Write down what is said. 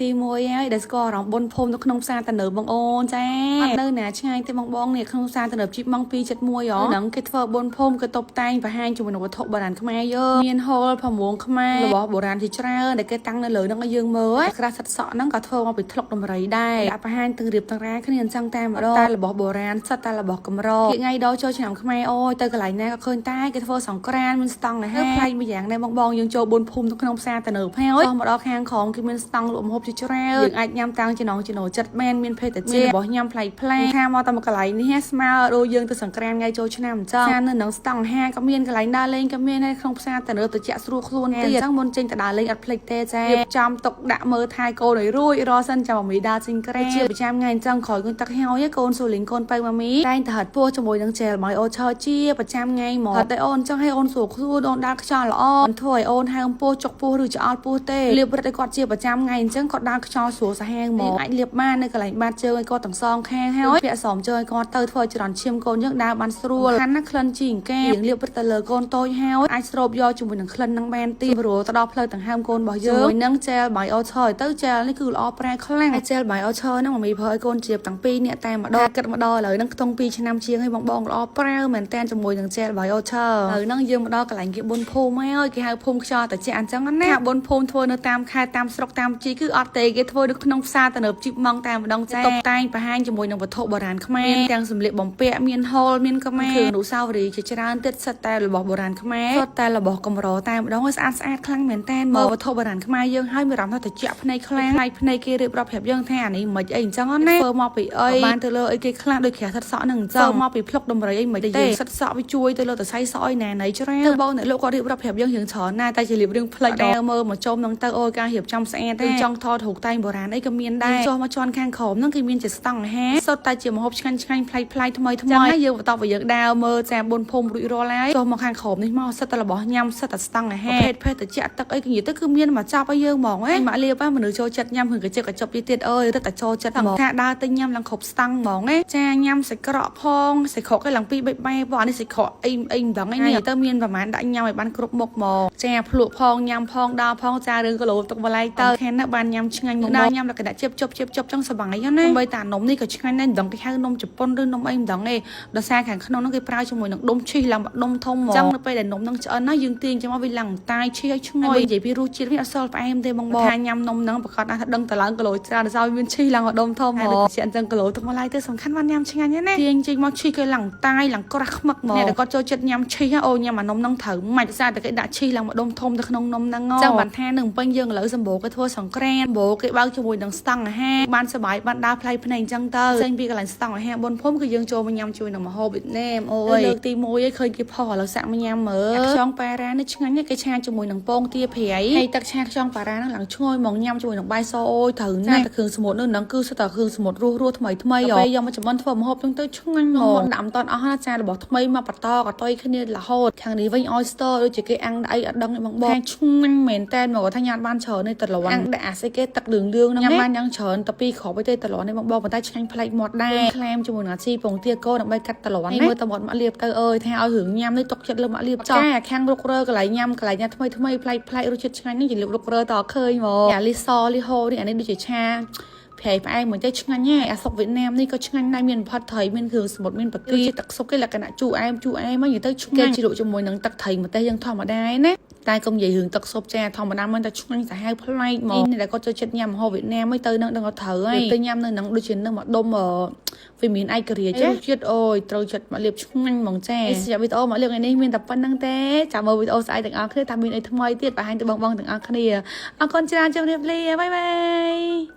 ទីមួយហើយដែលស្គាល់អារម្មណ៍បុនភូមិនៅក្នុងផ្សារតំណើបងអូនចាអត់នៅណាឆ្ងាយទេបងនេះក្នុងផ្សារតំណើជីបម៉ង271ហ៎ហ្នឹងគេធ្វើបុនភូមិក៏តុបតែងបង្ហាញជាមួយនឹងវត្ថុបុរាណខ្មែរយើងមានហូលផាមួងខ្មែររបស់បុរាណជាច្រើនដែលគេតាំងនៅលើហ្នឹងឲ្យយើងមើលក្រាស់សិតសក់ហ្នឹងក៏ធ្វើមកពីថ្លុកដំរីដែរដាក់បង្ហាញទាំងរៀបទាំងរាគ្នាអញ្ចឹងតែម្ដងតែរបស់បុរាណសិតតែរបស់កម្រថ្ងៃដល់ចូលឆ្នាំខ្មែរអូយទៅកន្លែងណាក៏ឃើញតែគេធ្វើសង្ក្រានមានស្តង់ណាស់ផ្លែមួយយ៉ាងដែរបងយើងចូលបុនភូមិនៅក្នុងផ្សារតំណើហើយមកដល់ខាងក្រោមគឺមានស្តង់លក់ម្ហូបជាច្រើនយើងអាចញ៉ាំតាំងចំណងចិត្តមែនមានភេទជ្ជៈរបស់ញ៉ាំផ្លែខាមកតាមកន្លែងនេះស្មើដូចយើងទៅសង្ក្រានថ្ងៃចូលឆ្នាំអញ្ចឹងនៅនឹងស្តង់អាហារក៏មានកន្លែងដើរលេងក៏មានហើយក្នុងផ្សារតំណើទៅជាក់ស្រួលខ្លួនទៀតអញ្ចឹងមុនចេញទៅដើរលេងអត់ភ្លេចទេចារៀបចំទុកដាក់មើលថែកូនឲ្យរួចរកសិនចាំមីដើរចេញក្រែជាប្រចាំថ្ងៃអញ្ចឹងក្រោយគាត់ទឹកហើយកូនសូលីងកូនបើម៉ាមីតែងតែហាត់ពោះជាមួយនឹងជែលមកអូឆើជាប្រចាំថ្ងៃមកហាត់តែអូនអញ្ចឹងឲ្យអូនស្រួលខ្លួនអូនដើរខ្យល់ល្អមិនធ្វើឲ្យអូនហើមពោះចុកពោះឬច្អល់ពោះទេលាបរឹតឲ្យគាត់ជាប្រចាំថ្ងៃអញ្ចឹងគាត់ដើរខ្យល់ស្រួលសាហាវមកអាចលាបបាននៅកន្លែងបាតជើងឲ្យគាត់ទាំងសងខាងហើយពាក់សមជើងឲ្យគាត់ទៅធ្វើចរន្តឈាមកូនយើងដើរបានស្រួលខាន់ណាក្លិនជីងកែយើងលាបរឹតទៅលើកូនតូចហើយអាចស្រូបយកជាមួយនឹងក្លិននឹងបានទីព្រោះទៅដល់ផ្លូវដង្ហើមកូនរបស់យើងជាមួយនឹងជែលបាយអូឆើទៅជែលនេះគឺល្អប្រែខ្លាំងជែលបាយអូឆើហ្នឹងមីប្រើឲ្យកូនជៀបទាំងពីរនេះតែម្ដងគិតម្ដងឥឡូវហ្នឹងខ្ទង់2ឆ្នាំជាងឲ្យបងល្អប្រើមែនតែនជាមួយនឹងជែលបាយអូឆើឥឡូវហ្នឹងយើងមកដល់កន្លែងគេបុនភូមិហើយគេហៅភូមិខ្យល់តាអញ្ចឹងណាបុនភូមិធ្វើនៅតាមខេត្តតាមស្រុកតាមជីគឺអត់ទេគេធ្វើនៅក្នុងផ្សារតំណជីបម៉ងតែម្ដងចាតុបតែងបង្ហាញជាមួយនឹងវត្ថុបុរាណខ្មែរទាំងសម្លៀកបំពាក់មានហូលមានខ្មែរគ្រឿងអនុស្សាវរីយ៍ជាច្រើនទៀតសិតតែរបស់បុរាណខ្មែរសុទ្ធតែរបស់កម្រតែម្ដងស្អាតខ្លាំងមែនតែនមើលវត្ថុបុរាណខ្មែរយើងហើយមានអារម្មណ៍ថាត្រជាក់ភ្នែកខ្លាំងផ្នែកភ្នែកគេរៀបរាប់ប្រាប់យើងថាអានេះមិនអីអញ្ចឹងណាធ្វើមកពីអីបានទៅលើអីគេខ្លាំងដូចក្រាស់សិតសក់ហ្នឹងអញ្ចឹងមកពីភ្លុកដំរីអីមិនទេយើងសិតសក់វាជួយទៅលើតសៃសក់អីណែណៃច្រើនទៅបងអ្នកលោកគាត់រៀបរាប់ប្រាប់យើងច្រើនណាស់តែជារៀបរឿងផ្លេចដែរមើលមកចុំហ្នឹងទៅអូយការរៀបចំស្អាតទេចង់ថតរូបតែងបុរាណអីក៏មានដែរចុះមកជន់ខាងក្រោមហ្នឹងគឺមានជាស្តង់អាហារសុទ្ធតែជាម្ហូបឆ្ងាញ់ប្លែកថ្មីហើយយើងបន្តឲ្យយើងដើរមើលចាបុនភូមិរួចរាល់ហើយចុះមកខាងក្រោមនេះមកសិតតែរបស់ញ៉ាំសិតតែស្តង់អាហារភេទតិចទឹកអីនិយាយទៅគឺមានមកចាប់ឲ្យយើងហ្មងម៉ាក់លៀបមនុស្សចូលចិត្តញ៉ាំហឹងកញ្ចក់កញ្ចប់ទៀតអើយរឹតតែចូលចិត្តហ្មងថាដើរទៅញ៉ាំឡើងគ្រប់ស្តង់ហ្មងចាញ៉ាំសាច់ក្រកផងសាច់ក្រកឯឡើង2 3បែបបងអានេះសាច់ក្រកអីមិនដឹងឯនេះទៅមានប្រហែលដាក់ញ៉ាំឲ្យបានគ្រប់មុខហ្មងចាភ្លក់ផងញ៉ាំផងដើរផងចារឿងគីឡូទុកបន្លែទៅខាងណាបានញ៉ាំឆ្ងាញ់ដើរញ៉ាំលក្ខណៈជិបចឹងសប្បាយណាបីតានំនេះក៏ឆ្ងាញ់ដែរមិនដឹងគេហៅនំជប៉ុនឬនំអីមិនដឹងទេដោយសារខាងក្នុងហ្នឹងគេប្រើជាមួយនឹងដុំឈីសឡើងដុំធំហ្មងចឹងនៅពេលដែលនំហ្នឹងឆ្អិនណាយើងទាញចាំមកវាឡើងតាយឈីសឲ្យឈ្ងុយនិយាយពីរសជាតិវាអត់សល់ផ្អែមទេបងថាញ៉ាំនំហ្នឹងប្រកាសថាដឹងតឡើងគីឡូច្រើនដោយសារវាមានឈីសឡើងដុំធំហ្មងជាអញ្ចឹងគីឡូទុកមកឡាយទៅសំខាន់បានញ៉ាំឆ្ងាញ់ណាទាញចេញមកឈីសគេឡើងតាយឡើងក្រាស់ខ្មឹកហ្មងអ្នកដែលគាត់ចូលចិត្តញ៉ាំឈីសអូញ៉ាំអានំហ្នឹងត្រូវមិនដោយសារតែគេដាក់ឈីសឡើងដុំធំទៅក្នុងនំហ្នឹងចឹងបានថានឹងពេញយើងឥឡូវសម្បូរគេធ្វើសង្ក្រានបោគេបើកជាមួយនឹងស្តង់អាហារបានសប្បាយបានដើរផ្លៃភ្នែកអញ្ចឹងទៅចេញពីកន្លែងស្តង់អាហារបុនភូមិគឺយើងចូលមកញ៉ាំជួយនឹងម្ហូបវៀតណាមអូយលើកទី1ឯងឃើញគេផុសឥឡូវសាក់មកញ៉ាំមើលខ្យងប៉ារ៉ានេះឆ្ងាញ់គេឆាជាមួយនឹងពងទាប្រៃហើយទឹកឆាខ្យងប៉ារ៉ាហ្នឹងឡើងឈ្ងុយមកញ៉ាំជាមួយនឹងបាយសអូយត្រូវណាស់តែគ្រឿងសមុទ្រហ្នឹងគឺសុទ្ធតែគ្រឿងសមុទ្ររស់ថ្មីពេលយកមកចំអិនធ្វើម្ហូបចឹងទៅឆ្ងាញ់មកដាក់មិនតាន់អស់ណាចារបស់ថ្មីមកបន្តកតុយគ្នារហូតខាងនេះវិញ oyster ដូចជាគេអាំងដាក់អីអត់ដឹងបងឆ្ងាញ់មែនតែមកថាញ៉ាំបានច្រើននេះតលន់អាំងដាក់អាស្អីគេទឹកលឿងហ្នឹងញ៉ាំបានយ៉ាងច្រើនតែពីរគ្រាប់ឯទេតលន់នេះបងប៉ុន្តែឆ្ងាញ់ប្លែកមាត់ដែរក្លែមជាមួយនឹងអាស៊ីពងទាកោដើម្បីកាត់តលន់នេះមើលតមាត់មកលៀបទៅអើយថាឲ្យរឿងញ៉ាំនេះຕົកចិត្តលើមកលៀបចោលខាងរុករើកន្លែងញ៉ាំថ្មីប្លែករសជាតិឆ្ងាញ់នេះជាលៀបរុករើតឃើញមកអាលីសលីហូនេះអានេះដូចជាឆាផ្អែមមួយទៅឆ្ងាញ់ហ៎អាសុកវៀតណាមនេះក៏ឆ្ងាញ់ដែរមានផាត់ត្រីមានគ្រឿងសមុទ្រមានបកាទឹកសុកគេលក្ខណៈជូរអែមមកនិយាយទៅឆ្ងាញ់គេជ្រក់ជាមួយនឹងទឹកត្រីម្ទេសយើងធម្មតាណាតែកុំនិយាយរឿងទឹកស៊ុបចាធម្មតាមិនតែឆ្ងាញ់សាហាវប្លែកហ្មងនេះដែលគាត់ចូលចិត្តញ៉ាំម្ហូបវៀតណាមទៅនឹងដឹងអត់ត្រូវហើយទៅញ៉ាំនៅនឹងដូចជានឹងមកដុំវាមានឯករាជ្យជាតិអូយត្រូវចិត្តមកលៀបឆ្ងាញ់ហ្មងចាវីដេអូមកលៀបថ្ងៃនេះមានតែប៉ុណ្្នឹងទេចាំមើលវីដេអូស្អែកទាំងអស់គ្នាថាមានអីថ្មីទៀតបង្ហាញទៅបងទាំងអស់គ្នាអរគុណច្រើនជម្រាបលាបាយ